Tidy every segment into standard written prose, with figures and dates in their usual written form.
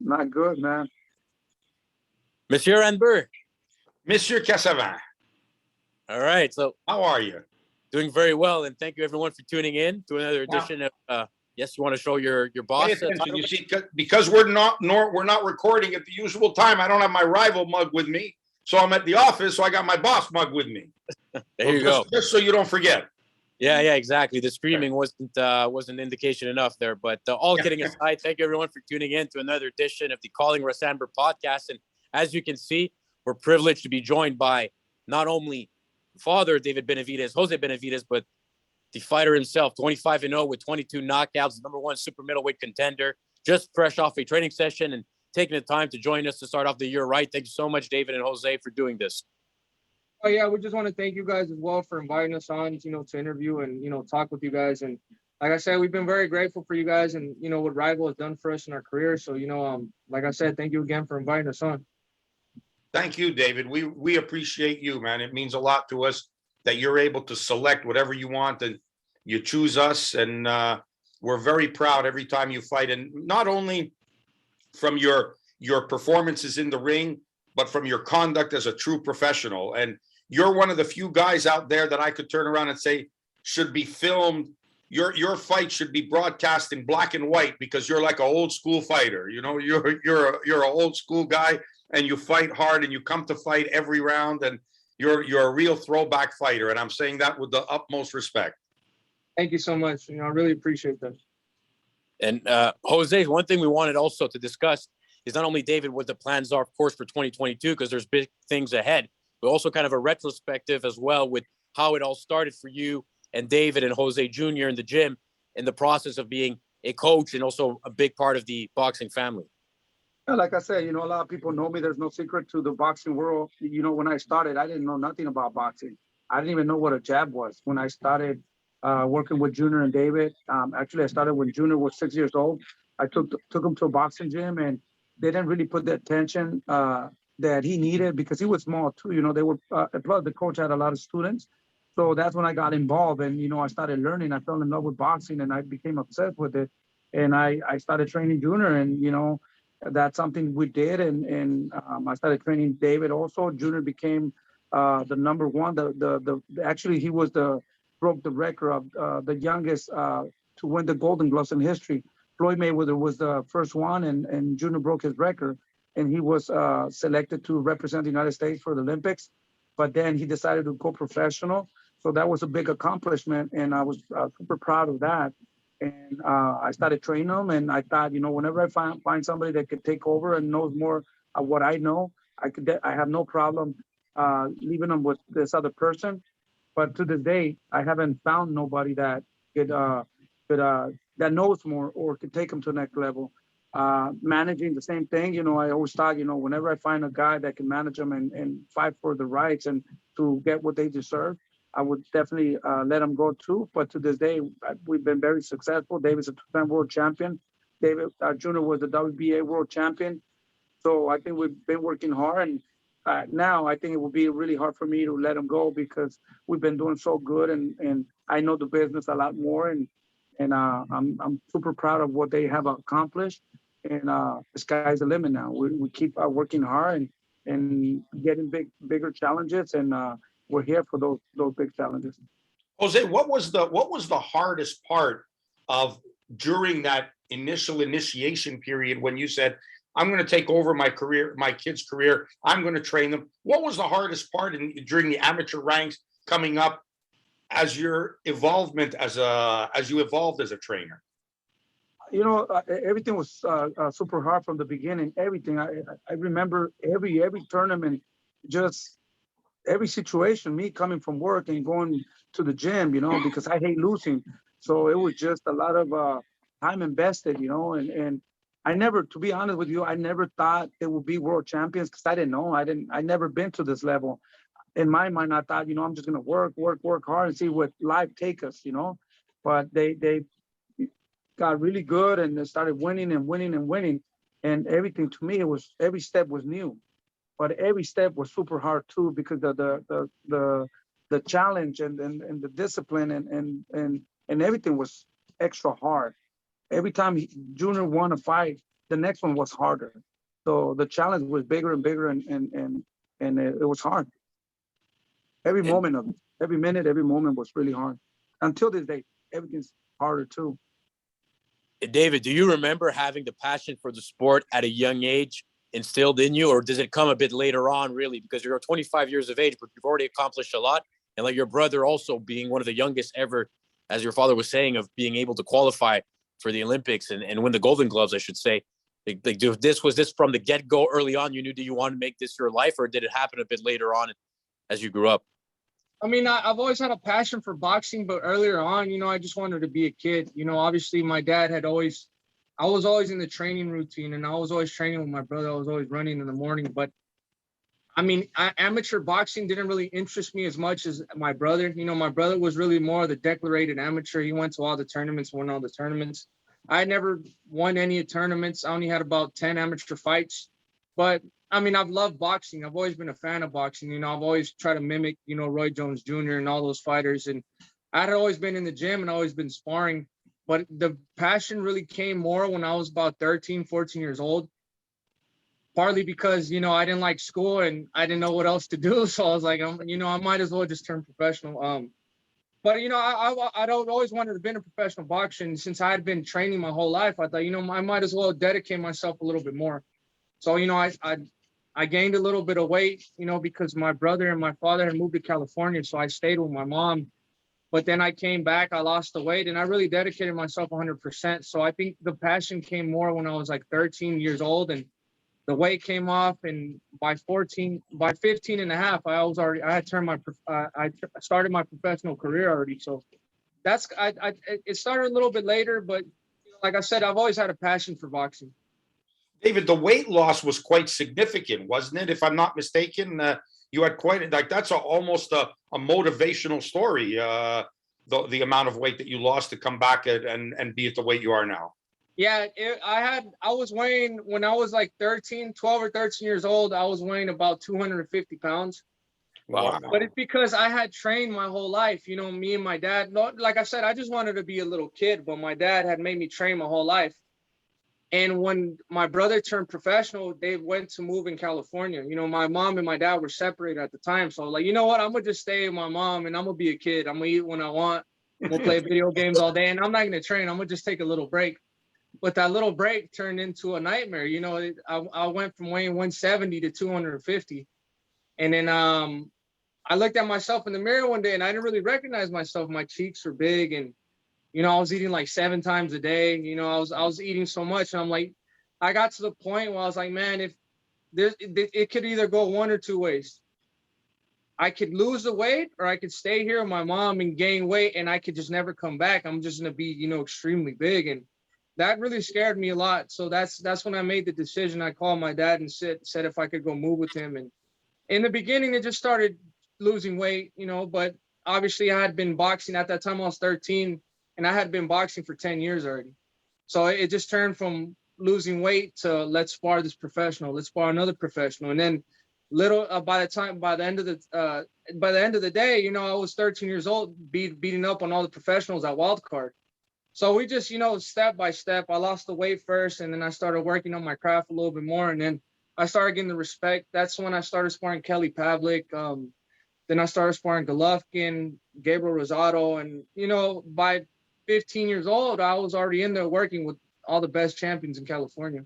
Not good, man. Monsieur Anber. Monsieur Cassavant. All right. So how are you? Doing very well, and thank you everyone for tuning in to another edition of. Yes, you want to show your boss? You see, because we're not recording at the usual time. I don't have my rival mug with me, so I'm at the office. So I got my boss mug with me. There you go. Just so you don't forget. Yeah, exactly. The streaming wasn't indication enough there, but all kidding aside, thank you everyone for tuning in to another edition of the Calling Russ Anber podcast. And as you can see, we're privileged to be joined by not only father David Benavidez, Jose Benavidez, but the fighter himself, 25-0 with 22 knockouts, #1 super middleweight contender, just fresh off a training session and taking the time to join us to start off the year right. Thank you so much, David and Jose, for doing this. Oh yeah, we just want to thank you guys as well for inviting us on, to interview and, talk with you guys. And like I said, we've been very grateful for you guys and, what Rival has done for us in our career. So, like I said, thank you again for inviting us on. Thank you, David. We appreciate you, man. It means a lot to us that you're able to select whatever you want and you choose us. And we're very proud every time you fight. And not only from your performances in the ring, but from your conduct as a true professional. And you're one of the few guys out there that I could turn around and say should be filmed. Your fight should be broadcast in black and white because you're like an old school fighter. You're an old school guy. And you fight hard and you come to fight every round and you're a real throwback fighter. And I'm saying that with the utmost respect. Thank you so much. I really appreciate that. And Jose, one thing we wanted also to discuss is not only, David, what the plans are, of course, for 2022, because there's big things ahead, but also kind of a retrospective as well with how it all started for you and David and Jose Jr. in the gym in the process of being a coach and also a big part of the boxing family. Yeah, like I said, a lot of people know me. There's no secret to the boxing world. When I started, I didn't know nothing about boxing. I didn't even know what a jab was when I started working with Junior and David. Actually, I started when Junior was 6 years old. I took him to a boxing gym, and they didn't really put the attention that he needed because he was small too. They were plus the coach had a lot of students, so that's when I got involved, and I started learning. I fell in love with boxing, and I became obsessed with it. And I started training Junior, and that's something we did, and I started training David also. Junior became the #1. Actually he broke the record of the youngest to win the Golden Gloves in history. Floyd Mayweather was the first one, and Junior broke his record, and he was selected to represent the United States for the Olympics. But then he decided to go professional, so that was a big accomplishment, and I was super proud of that. And I started training them, and I thought, whenever I find somebody that could take over and knows more of what I know, I have no problem leaving them with this other person. But to this day, I haven't found nobody that could that knows more or could take them to the next level. Managing the same thing, I always thought, whenever I find a guy that can manage them and fight for the rights and to get what they deserve, I would definitely let him go too. But to this day, we've been very successful. David's a two-time world champion. David Jr. was the WBA world champion. So I think we've been working hard. And now I think it will be really hard for me to let him go because we've been doing so good. And I know the business a lot more. And I'm super proud of what they have accomplished. And the sky's the limit now. We keep working hard and getting bigger challenges. And we're here for those big challenges. Jose, what was the hardest part of during that initiation period when you said, I'm going to take over my kid's career, I'm going to train them? What was the hardest part during the amateur ranks coming up as your involvement as you evolved as a trainer? Everything was super hard from the beginning. Everything. I remember every tournament, just every situation, me coming from work and going to the gym, because I hate losing. So it was just a lot of time invested, and I never, to be honest with you, I never thought they would be world champions because I didn't know. I never been to this level. In my mind, I thought, I'm just going to work hard and see what life take us, But they got really good and they started winning and winning and winning. And everything to me, every step was new. But every step was super hard too because of the challenge and the discipline and everything was extra hard. Every time Junior won a fight, the next one was harder. So the challenge was bigger and bigger, and it was hard. Every moment of it, every minute, every moment was really hard. Until this day, everything's harder too. David, do you remember having the passion for the sport at a young age instilled in you, or does it come a bit later on, really? Because you're 25 years of age, but you've already accomplished a lot. And like your brother also being one of the youngest ever, as your father was saying, of being able to qualify for the Olympics and win the Golden Gloves, I should say. Was this from the get-go early on? You knew, do you want to make this your life, or did it happen a bit later on as you grew up? I mean, I've always had a passion for boxing, but earlier on, I just wanted to be a kid. Obviously my dad I was always in the training routine, and I was always training with my brother. I was always running in the morning. But I mean, amateur boxing didn't really interest me as much as my brother. My brother was really more of the declarated amateur. He went to all the tournaments, won all the tournaments. I never won any tournaments. I only had about 10 amateur fights. But I mean, I've loved boxing. I've always been a fan of boxing. I've always tried to mimic, Roy Jones Jr. and all those fighters. And I had always been in the gym and always been sparring. But the passion really came more when I was about 13, 14 years old. Partly because, I didn't like school and I didn't know what else to do. So I was like, I might as well just turn professional. But, I'd always wanted to be in a professional boxer. And since I had been training my whole life, I thought, I might as well dedicate myself a little bit more. So, I gained a little bit of weight, because my brother and my father had moved to California. So I stayed with my mom. But then I came back, I lost the weight, and I really dedicated myself 100%. So I think the passion came more when I was like 13 years old, and the weight came off. And by 15 and a half, I started my professional career already. So it started a little bit later, but like I said, I've always had a passion for boxing. David, the weight loss was quite significant, wasn't it? If I'm not mistaken, you had that's almost a motivational story. The amount of weight that you lost to come back and be at the weight you are now. Yeah, I was weighing when I was like 12 or 13 years old. I was weighing about 250 pounds. Wow. But it's because I had trained my whole life. Me and my dad. Like I said, I just wanted to be a little kid, but my dad had made me train my whole life. And when my brother turned professional, they went to move in California. My mom and my dad were separated at the time. So I was like, you know what? I'm going to just stay with my mom and I'm going to be a kid. I'm going to eat when I want. We'll play video games all day. And I'm not going to train. I'm going to just take a little break. But that little break turned into a nightmare. I went from weighing 170 to 250. And then I looked at myself in the mirror one day and I didn't really recognize myself. My cheeks were big and I was eating like 7 times a day. I was eating so much. And I'm like, I got to the point where I was like, man, if it could either go one or two ways. I could lose the weight or I could stay here with my mom and gain weight and I could just never come back. I'm just going to be, extremely big. And that really scared me a lot. So that's when I made the decision. I called my dad and said if I could go move with him. And in the beginning, it just started losing weight, but obviously I had been boxing at that time. I was 13. And I had been boxing for 10 years already. So it just turned from losing weight to let's spar this professional, let's spar another professional. And then by the end of the day, I was 13 years old, beating up on all the professionals at Wild Card. So we just, step by step, I lost the weight first, and then I started working on my craft a little bit more. And then I started getting the respect. That's when I started sparring Kelly Pavlik. Then I started sparring Golovkin, Gabriel Rosado. And, by 15 years old, I was already in there working with all the best champions in California.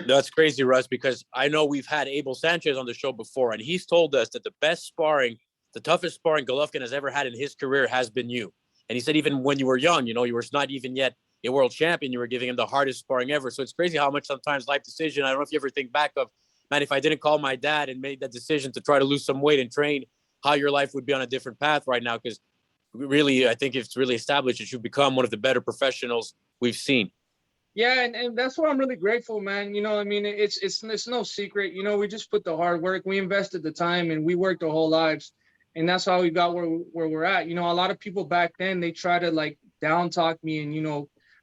That's crazy, Russ, because I know we've had Abel Sanchez on the show before, and he's told us that the toughest sparring Golovkin has ever had in his career has been you. And he said even when you were young, you were not even yet a world champion, you were giving him the hardest sparring ever. So it's crazy how much sometimes life decision, I don't know if you ever think back of, man, if I didn't call my dad and made that decision to try to lose some weight and train, how your life would be on a different path right now. Because really, I think it's really established that you've become one of the better professionals we've seen. Yeah, and that's what I'm really grateful, man. It's no secret. We just put the hard work. We invested the time and we worked our whole lives. And that's how we got where we're at. A lot of people back then, they try to like down talk me and,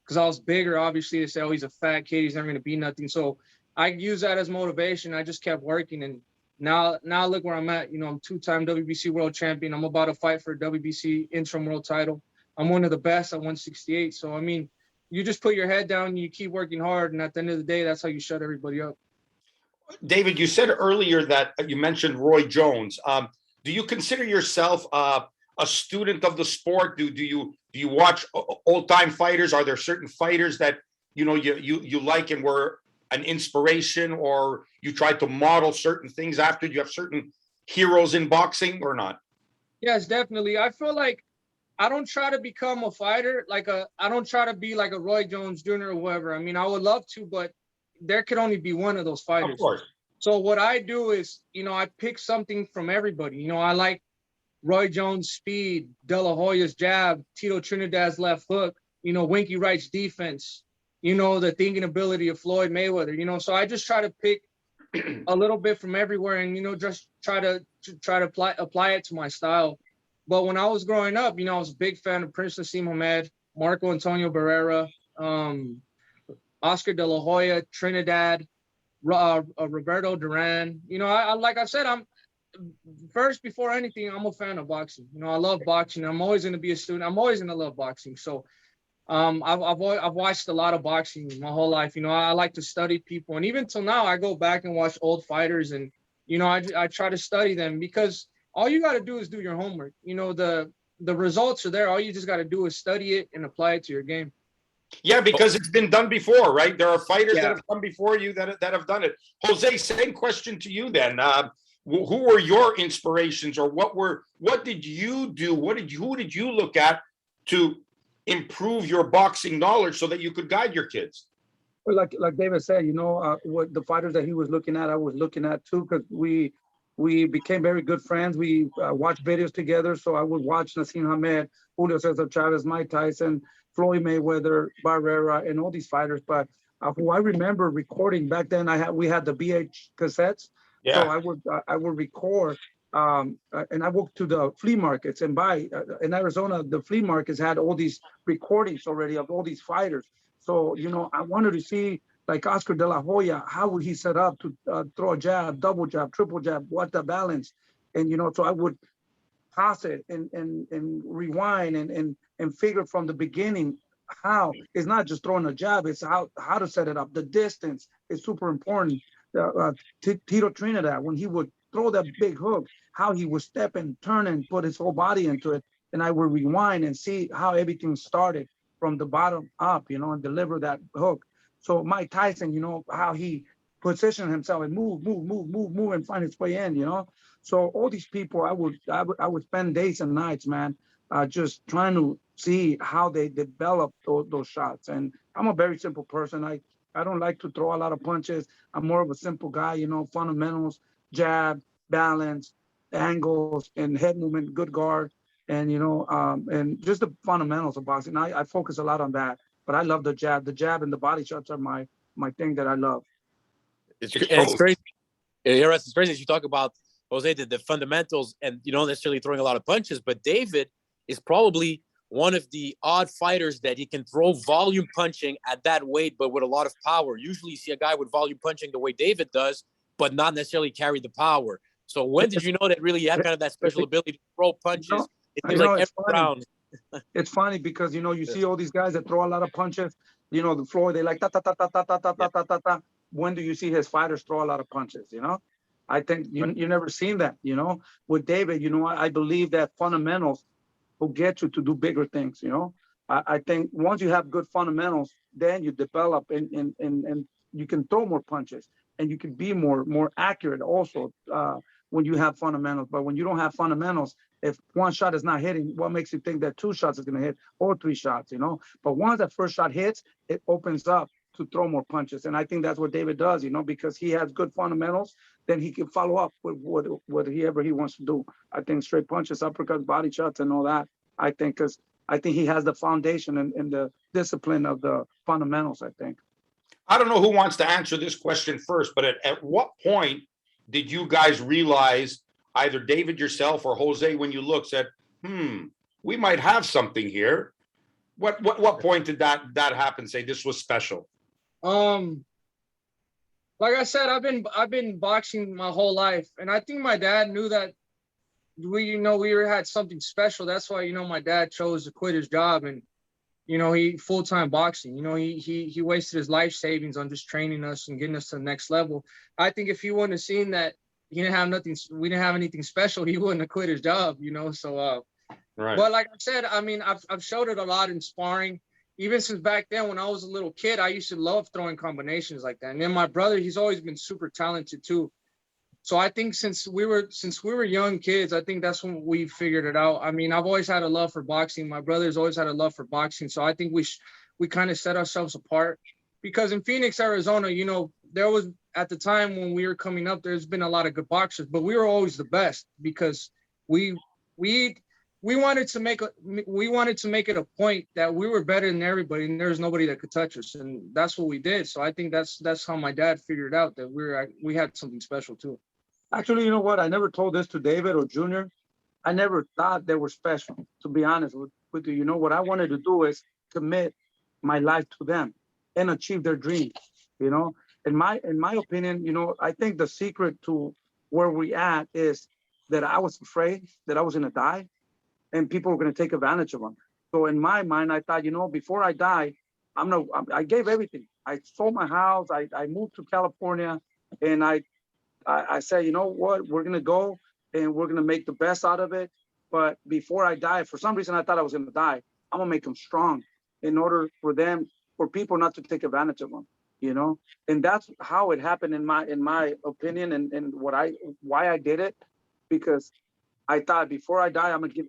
because I was bigger, obviously they say, oh, he's a fat kid. He's never going to be nothing. So I use that as motivation. I just kept working. And now look where I'm at. I'm 2-time WBC world champion. I'm about to fight for a WBC interim world title. I'm one of the best at 168. So, you just put your head down and you keep working hard. And at the end of the day, that's how you shut everybody up. David, you said earlier that you mentioned Roy Jones. Do you consider yourself a student of the sport? Do you watch old time fighters? Are there certain fighters that you like and were an inspiration, or you tried to model certain things after? Do you have certain heroes in boxing or not? Yes, definitely. I feel like I don't try to become a fighter. I don't try to be like a Roy Jones Jr. or whoever. I mean, I would love to, but there could only be one of those fighters. Of course. So what I do is, I pick something from everybody. I like Roy Jones' speed, De La Hoya's jab, Tito Trinidad's left hook, Winky Wright's defense, the thinking ability of Floyd Mayweather, so I just try to pick a little bit from everywhere and, just try to apply it to my style. But when I was growing up, I was a big fan of Prince Nassim Hamed, Marco Antonio Barrera, Oscar De La Hoya, Trinidad, Roberto Duran. Like I said, I'm first, before anything, I'm a fan of boxing. I love boxing. I'm always going to be a student. I'm always going to love boxing. So I've watched a lot of boxing my whole life. I like to study people. And even till now, I go back and watch old fighters and, I try to study them, because all you got to do is do your homework. The results are there. All you just got to do is study it and apply it to your game. Yeah, because it's been done before, right? There are fighters that have come before you that have done it. Jose, same question to you then. Who were your inspirations, or what did you do? Who did you look at to improve your boxing knowledge so that you could guide your kids? Well, like David said, what the fighters that he was looking at, I was looking at too, because we became very good friends. We watched videos together. So I would watch Nassim Hamed, Julio Cesar Chavez, Mike Tyson, Floyd Mayweather, Barrera, and all these fighters. But who I remember recording back then, we had the BH cassettes. Yeah. So I would record, and I walked to the flea markets and buy. In Arizona, the flea markets had all these recordings already of all these fighters. So I wanted to see, like Oscar De La Hoya, how would he set up to throw a jab, double jab, triple jab, what the balance, and so I would pass it and rewind and figure from the beginning how it's not just throwing a jab, it's how to set it up. The distance is super important. Tito Trinidad, when he would throw that big hook, how he would step and turn and put his whole body into it, and I would rewind and see how everything started from the bottom up, and deliver that hook. So Mike Tyson, how he positioned himself and move, and find his way in, So all these people, I would spend days and nights, man, just trying to see how they develop those shots. And I'm a very simple person. I don't like to throw a lot of punches. I'm more of a simple guy, fundamentals, jab, balance, angles, and head movement, good guard, and and just the fundamentals of boxing. I focus a lot on that. But I love the jab. The jab and the body shots are my thing that I love. It's crazy. It's crazy that you talk about, Jose, the fundamentals, and you don't necessarily throwing a lot of punches, but David is probably one of the odd fighters that he can throw volume punching at that weight, but with a lot of power. Usually you see a guy with volume punching the way David does, but not necessarily carry the power. So when did you know that really you have kind of that special ability to throw punches? It seems like every round. It's funny because you see all these guys that throw a lot of punches. The floor, they like ta ta ta ta ta ta ta ta ta ta ta. When do you see his fighters throw a lot of punches? I think you never seen that. With David, I believe that fundamentals will get you to do bigger things. I think once you have good fundamentals, then you develop and you can throw more punches and you can be more accurate also when you have fundamentals. But when you don't have fundamentals, if one shot is not hitting, what makes you think that two shots is going to hit or three shots, But once that first shot hits, it opens up to throw more punches. And I think that's what David does, because he has good fundamentals, then he can follow up with whatever he wants to do. I think straight punches, uppercuts, body shots, and all that, I think he has the foundation and the discipline of the fundamentals, I think. I don't know who wants to answer this question first, but at what point did you guys realize, either David yourself or Jose, when you looked, said, we might have something here? What point did that happen? Say this was special. Like I said, I've been boxing my whole life, and I think my dad knew that we had something special. That's why my dad chose to quit his job and he full-time boxing. He wasted his life savings on just training us and getting us to the next level. I think if he wouldn't have seen that we didn't have anything special, he wouldn't have quit his job, So, Right. but like I said, I mean, I've showed it a lot in sparring. Even since back then, when I was a little kid, I used to love throwing combinations like that. And then my brother, he's always been super talented too. So I think since we were young kids, I think that's when we figured it out. I mean, I've always had a love for boxing. My brother's always had a love for boxing. So I think we kind of set ourselves apart, because in Phoenix, Arizona, there was, at the time when we were coming up, there's been a lot of good boxers, but we were always the best because we wanted to make it a point that we were better than everybody, and there was nobody that could touch us, and that's what we did. So I think that's how my dad figured out that we had something special too. Actually, you know what? I never told this to David or Junior. I never thought they were special, to be honest with you. You know, what I wanted to do is commit my life to them and achieve their dreams. In my opinion, I think the secret to where we at is that I was afraid that I was going to die and people were going to take advantage of them. So in my mind, I thought, before I die, I gave everything. I sold my house. I moved to California, and I said, you know what, we're going to go and we're going to make the best out of it. But before I die, for some reason, I thought I was going to die. I'm going to make them strong in order for people not to take advantage of them, and that's how it happened in my opinion, and why I did it, because I thought before I die, I'm going to give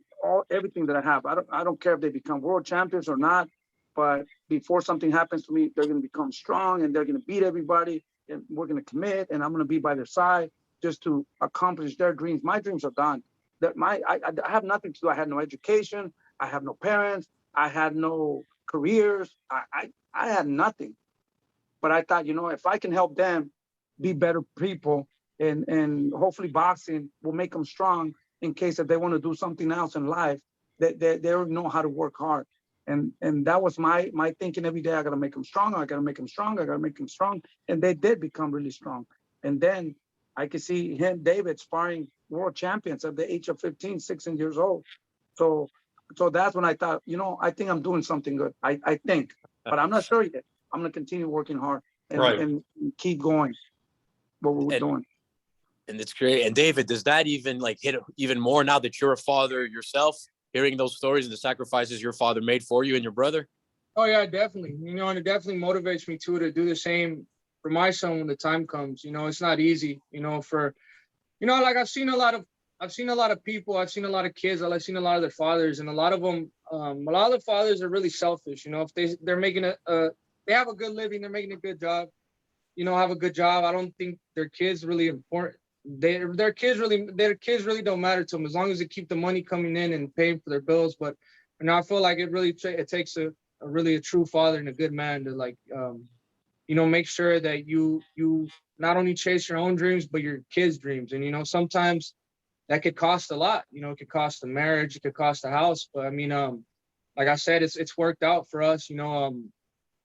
everything that I have. I don't care if they become world champions or not, but before something happens to me, they're going to become strong and they're going to beat everybody, and we're going to commit, and I'm going to be by their side just to accomplish their dreams. My dreams are done. I have nothing to do. I had no education. I have no parents. I had no careers. I had nothing. But I thought, if I can help them be better people, and hopefully boxing will make them strong in case if they want to do something else in life, that they know how to work hard. And that was my thinking every day. I got to make them stronger. I got to make them strong. I got to make them strong. And they did become really strong. And then I could see David, sparring world champions at the age of 15, 16 years old. So that's when I thought, I think I'm doing something good. I think, but I'm not sure yet. I'm going to continue working hard and keep going what we're doing. And it's great. And David, does that even hit even more now that you're a father yourself, hearing those stories and the sacrifices your father made for you and your brother? Oh yeah, definitely. And it definitely motivates me to do the same for my son when the time comes. It's not easy, I've seen a lot of people, I've seen a lot of kids, I've seen a lot of their fathers, and a lot of them, a lot of the fathers are really selfish. If they're making they have a good living, they're making a good job, have a good job. I don't think their kids really important. Their kids really don't matter to them as long as they keep the money coming in and paying for their bills. But I feel like it takes a really true father and a good man to make sure that you not only chase your own dreams but your kids' dreams. And sometimes that could cost a lot. It could cost a marriage, it could cost a house. But I mean, like I said, it's worked out for us.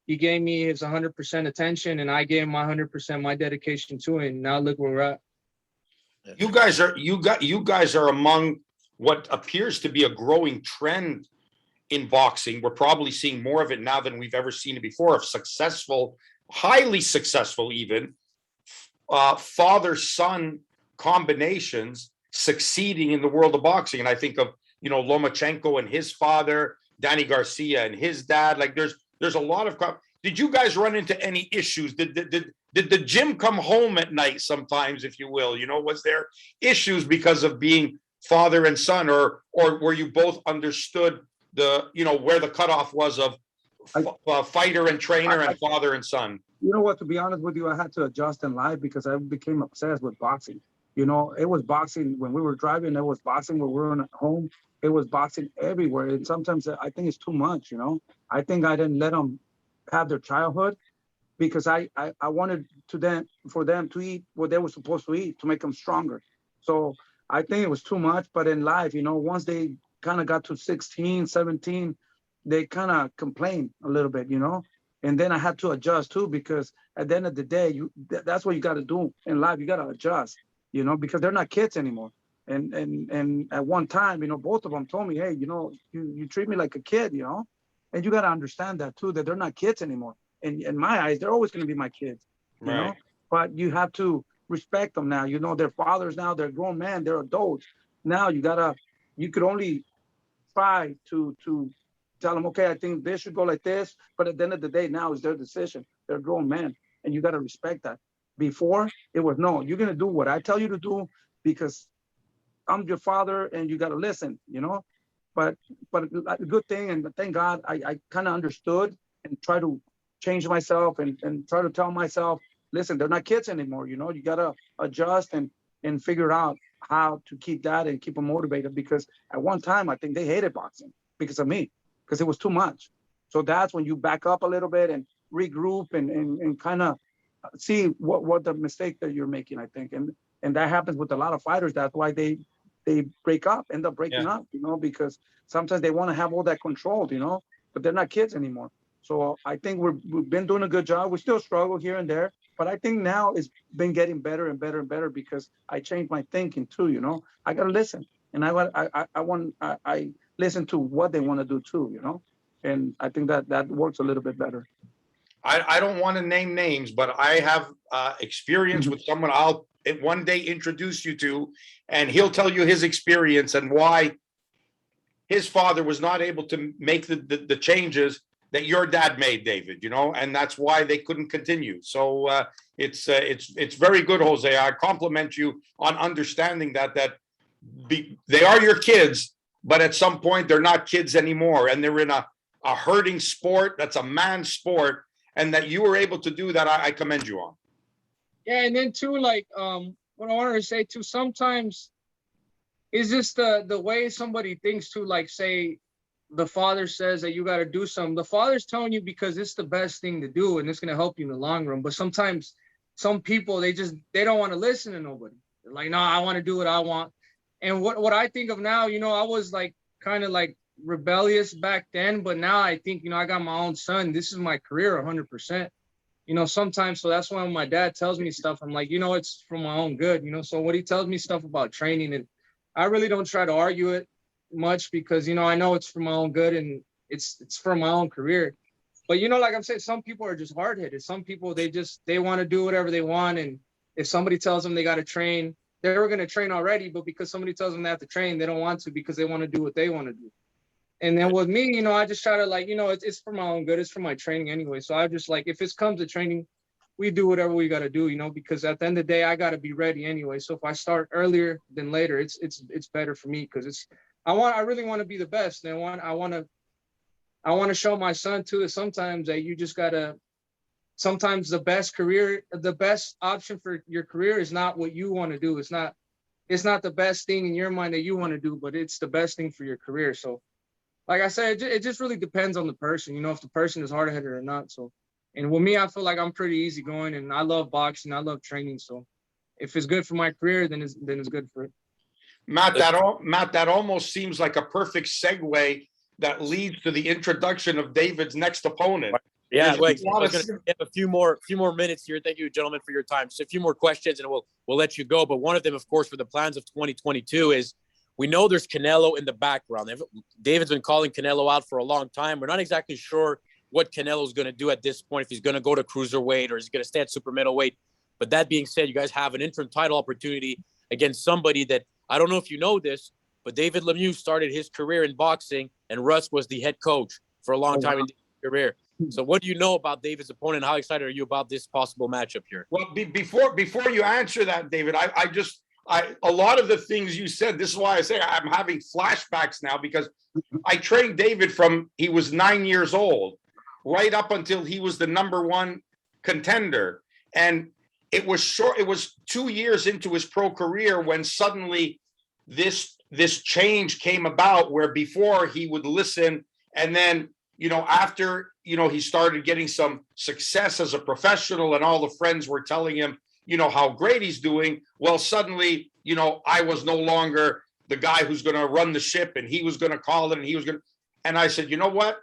He gave me his 100% attention, and I gave him my 100%, my dedication to it. And now look where we're at. You guys are among what appears to be a growing trend in boxing. We're probably seeing more of it now than we've ever seen it before, of successful, highly successful even, father-son combinations succeeding in the world of boxing. And I think of, Lomachenko and his father, Danny Garcia and his dad. There's a lot of. Did you guys run into any issues? Did the gym come home at night sometimes, if you will? Was there issues because of being father and son, or were you both understood where the cutoff was of fighter and trainer and father and son? You know what? To be honest with you, I had to adjust in life because I became obsessed with boxing. It was boxing when we were driving. It was boxing when we were at home. It was boxing everywhere. And sometimes I think it's too much. I think I didn't let them have their childhood because I wanted for them to eat what they were supposed to eat to make them stronger. So I think it was too much. But in life, once they kind of got to 16, 17, they kind of complained a little bit, and then I had to adjust too, because at the end of the day, that's what you got to do in life. You got to adjust, because they're not kids anymore. And at one time, both of them told me, hey, you treat me like a kid, And you got to understand that too, that they're not kids anymore. And in my eyes, they're always going to be my kids, you know, but you have to respect them now. You know, they're fathers now, they're grown men, they're adults. Now you could only try to tell them, okay, I think this should go like this. But at the end of the day, now it's their decision. They're grown men, and you got to respect that. Before, it was, no, you're going to do what I tell you to do because I'm your father and you got to listen, you know. But a good thing, and thank God, I kind of understood and try to change myself and try to tell myself, listen, they're not kids anymore, you know. You got to adjust and figure out how to keep that and keep them motivated, because at one time, I think they hated boxing because of me, because it was too much. So that's when you back up a little bit and regroup and kind of see what the mistake that you're making, I think. And that happens with a lot of fighters. That's why they break up, end up breaking up, you know, because sometimes they want to have all that control, you know, but they're not kids anymore. So I think we've been doing a good job. We still struggle here and there, but I think now it's been getting better and better and better because I changed my thinking too, you know. I got to listen, and I listen to what they want to do too, you know, and I think that works a little bit better. I don't want to name names, but I have experience with someone I'll one day introduce you to, and he'll tell you his experience and why his father was not able to make the changes that your dad made, David, you know, and that's why they couldn't continue. So it's very good, Jose. I compliment you on understanding that they are your kids, but at some point they're not kids anymore, and they're in a hurting sport. That's a man's sport, and that you were able to do that, I commend you on. Yeah, and then too, like what I wanted to say too, sometimes is just the way somebody thinks too, like say the father says that you got to do something. The father's telling you because it's the best thing to do and it's going to help you in the long run. But sometimes some people, they don't want to listen to nobody. They're like, no, I want to do what I want. And what I think of now, you know, I was like kind of like rebellious back then, but now I think, you know, I got my own son. This is my career 100%. You know, sometimes, so that's why when my dad tells me stuff, I'm like, you know, it's for my own good, you know. So when he tells me stuff about training, and I really don't try to argue it much because, you know, I know it's for my own good and it's for my own career. But, you know, like I'm saying, some people are just hard-headed. Some people, they want to do whatever they want. And if somebody tells them they got to train, they were going to train already, but because somebody tells them they have to train, they don't want to because they want to do what they want to do. And then with me, you know, I just try to like, you know, it's for my own good. It's for my training anyway. So I just like, if it comes to training, we do whatever we got to do, you know, because at the end of the day, I got to be ready anyway. So if I start earlier than later, it's better for me because I really want to be the best. And I want to show my son too, that sometimes that you just gotta, sometimes the best option for your career is not what you want to do. It's not the best thing in your mind that you want to do, but it's the best thing for your career. So like I said, it just really depends on the person, you know, if the person is hard-headed or not. So, and with me, I feel like I'm pretty easygoing and I love boxing. I love training. So if it's good for my career, then it's good for it. Matt, that almost seems like a perfect segue that leads to the introduction of David's next opponent. Yeah, wait, I was going to get a few more minutes here. Thank you, gentlemen, for your time. Just a few more questions, and we'll let you go. But one of them, of course, for the plans of 2022 is we know there's Canelo in the background. David's been calling Canelo out for a long time. We're not exactly sure what Canelo's going to do at this point, if he's going to go to cruiserweight or he's going to stay at super middleweight. But that being said, you guys have an interim title opportunity against somebody that, I don't know if you know this, but David Lemieux started his career in boxing and Russ was the head coach for a long time in his career. So what do you know about David's opponent? How excited are you about this possible matchup here? Well, before you answer that, David, a lot of the things you said, this is why I say I'm having flashbacks now, because I trained David from he was 9 years old right up until he was the #1 contender. And it was 2 years into his pro career when suddenly this change came about, where before he would listen, and then, you know, after, you know, he started getting some success as a professional and all the friends were telling him, you know, how great he's doing. Well, suddenly, you know, I was no longer the guy who's going to run the ship and he was going to call it and I said, you know what?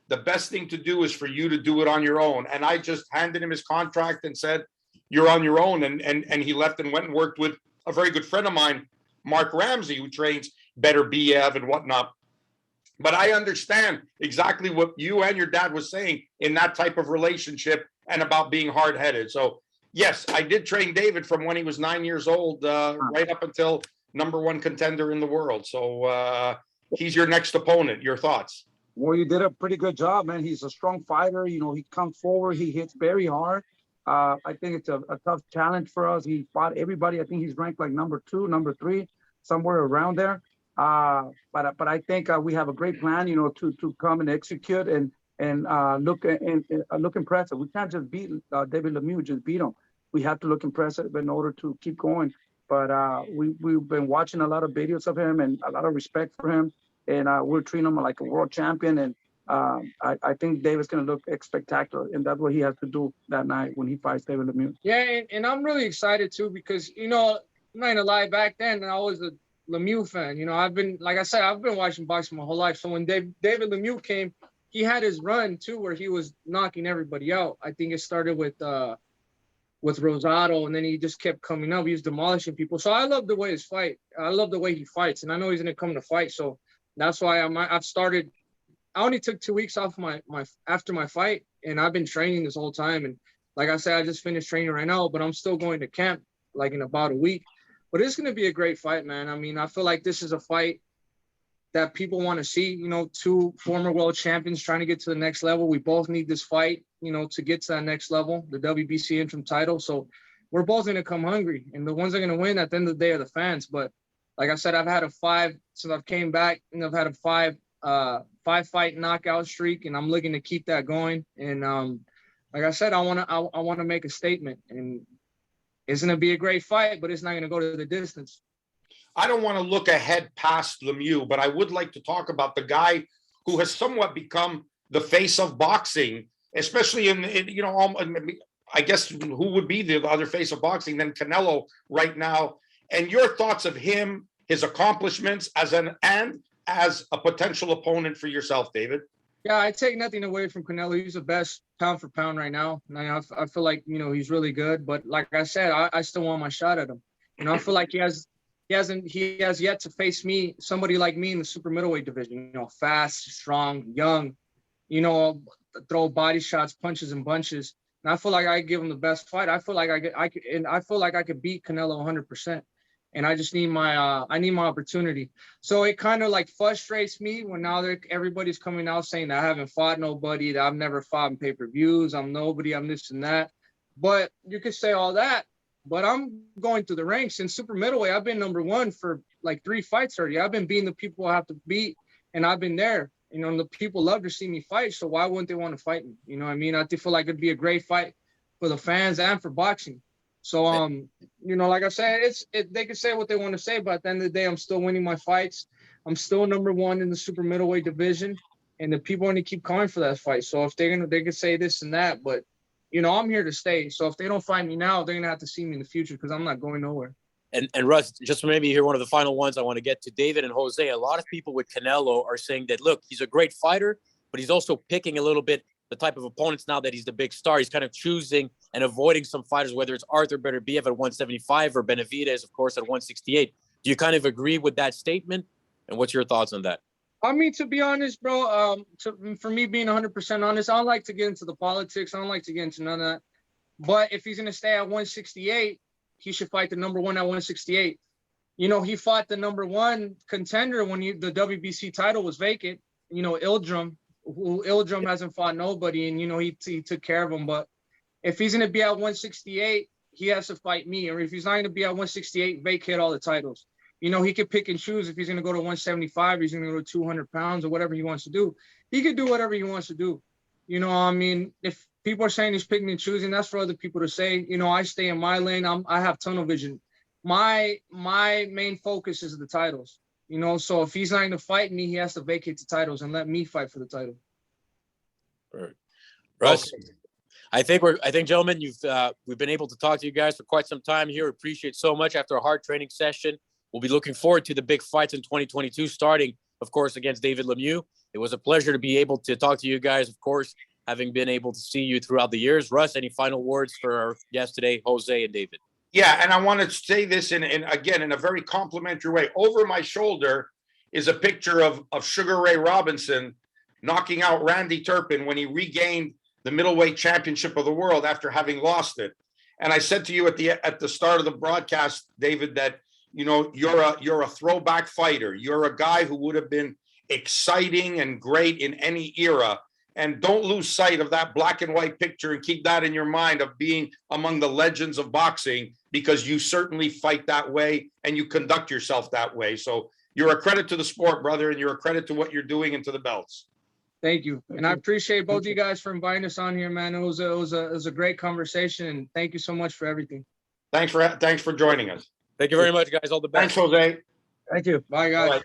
The best thing to do is for you to do it on your own. And I just handed him his contract and said, you're on your own. And he left and went and worked with a very good friend of mine, Mark Ramsey, who trains Better BF and whatnot. But I understand exactly what you and your dad was saying in that type of relationship and about being hard-headed. So yes, I did train David from when he was 9 years old, right up until #1 contender in the world. So he's your next opponent. Your thoughts? Well, you did a pretty good job, man. He's a strong fighter. You know, he comes forward. He hits very hard. I think it's a tough challenge for us. He fought everybody. I think he's ranked like #2, #3, somewhere around there. But I think we have a great plan, you know, to come and execute and look impressive. We can't just beat David Lemieux, just beat him. We have to look impressive in order to keep going. But we've been watching a lot of videos of him and a lot of respect for him. And we're treating him like a world champion. And I think David's going to look spectacular. And that's what he has to do that night when he fights David Lemieux. Yeah, and I'm really excited too because, you know, I'm not going to lie, back then I was a Lemieux fan. You know, I've been watching boxing my whole life. So when David Lemieux came, he had his run too where he was knocking everybody out. I think it started with Rosado, and then he just kept coming up. He was demolishing people. So I love the way I love the way he fights, and I know he's going to come to fight. So that's why I've started. I only took 2 weeks off after my fight, and I've been training this whole time. And like I said, I just finished training right now, but I'm still going to camp like in about a week. But it's going to be a great fight, man. I mean, I feel like this is a fight that people want to see. You know, two former world champions trying to get to the next level. We both need this fight, you know, to get to that next level, the WBC interim title. So we're both going to come hungry. And the ones that are going to win at the end of the day are the fans. But like I said, I've had since I've came back, and I've had a five-fight knockout streak, and I'm looking to keep that going. And like I said, I want to make a statement. And it's going to be a great fight, but it's not going to go to the distance. I don't want to look ahead past Lemieux, but I would like to talk about the guy who has somewhat become the face of boxing, especially in you know, I guess who would be the other face of boxing than Canelo right now, and your thoughts of him, his accomplishments as a potential opponent for yourself, David. Yeah, I take nothing away from Canelo. He's the best pound for pound right now. And I feel like, you know, he's really good. But like I said, I still want my shot at him. You know, I feel like he has yet to face me, somebody like me in the super middleweight division. You know, fast, strong, young. You know, throw body shots, punches and bunches. And I feel like I give him the best fight. I feel like I could beat Canelo 100%. And I just need my opportunity. So it kind of like frustrates me when now everybody's coming out saying that I haven't fought nobody, that I've never fought in pay-per-views, I'm nobody, I'm this and that. But you could say all that, but I'm going through the ranks in super middleweight. I've been #1 for like 3 fights already. I've been beating the people I have to beat, and I've been there. You know, and the people love to see me fight, so why wouldn't they want to fight me? You know what I mean? I feel like it'd be a great fight for the fans and for boxing. So, you know, like I said, they can say what they want to say, but at the end of the day, I'm still winning my fights. I'm still #1 in the super middleweight division, and the people are going to keep calling for that fight. So if they can say this and that, but, you know, I'm here to stay. So if they don't find me now, they're going to have to see me in the future because I'm not going nowhere. And Russ, just maybe here, one of the final ones I want to get to David and Jose. A lot of people with Canelo are saying that, look, he's a great fighter, but he's also picking a little bit the type of opponents now that he's the big star. He's kind of choosing and avoiding some fighters, whether it's Arthur Beterbiev at 175 or Benavidez, of course, at 168. Do you kind of agree with that statement? And what's your thoughts on that? I mean, to be honest, bro, for me being 100% honest, I don't like to get into the politics. I don't like to get into none of that. But if he's going to stay at 168, he should fight the #1 at 168. You know, he fought the #1 contender when the WBC title was vacant. You know, Ildrum hasn't fought nobody, and, you know, he took care of him. But if he's going to be at 168, he has to fight me. Or if he's not going to be at 168, vacate all the titles. You know, he could pick and choose if he's going to go to 175, he's going to go to 200 pounds or whatever he wants to do. He could do whatever he wants to do. You know, I mean, if people are saying he's picking and choosing, that's for other people to say. You know, I stay in my lane. I have tunnel vision. My main focus is the titles. You know, so if he's not going to fight me, he has to vacate the titles and let me fight for the title. All right. Russ, I think gentlemen, we've been able to talk to you guys for quite some time here. Appreciate so much after a hard training session. We'll be looking forward to the big fights in 2022, starting, of course, against David Lemieux. It was a pleasure to be able to talk to you guys, of course, having been able to see you throughout the years. Russ, any final words for our guests today, Jose and David? Yeah, and I want to say this in a very complimentary way. Over my shoulder is a picture of Sugar Ray Robinson knocking out Randy Turpin when he regained the middleweight championship of the world after having lost it. And I said to you at the start of the broadcast, David, that you're a throwback fighter. You're a guy who would have been exciting and great in any era. And don't lose sight of that black and white picture and keep that in your mind of being among the legends of boxing, because you certainly fight that way and you conduct yourself that way. So you're a credit to the sport, brother, and you're a credit to what you're doing and to the belts. Thank you. And I appreciate both of you guys for inviting us on here, man. It was a great conversation, and thank you so much for everything. Thanks for joining us. Thank you very much, guys. All the best. Thanks, Jose. Thank you. Bye, guys. All right.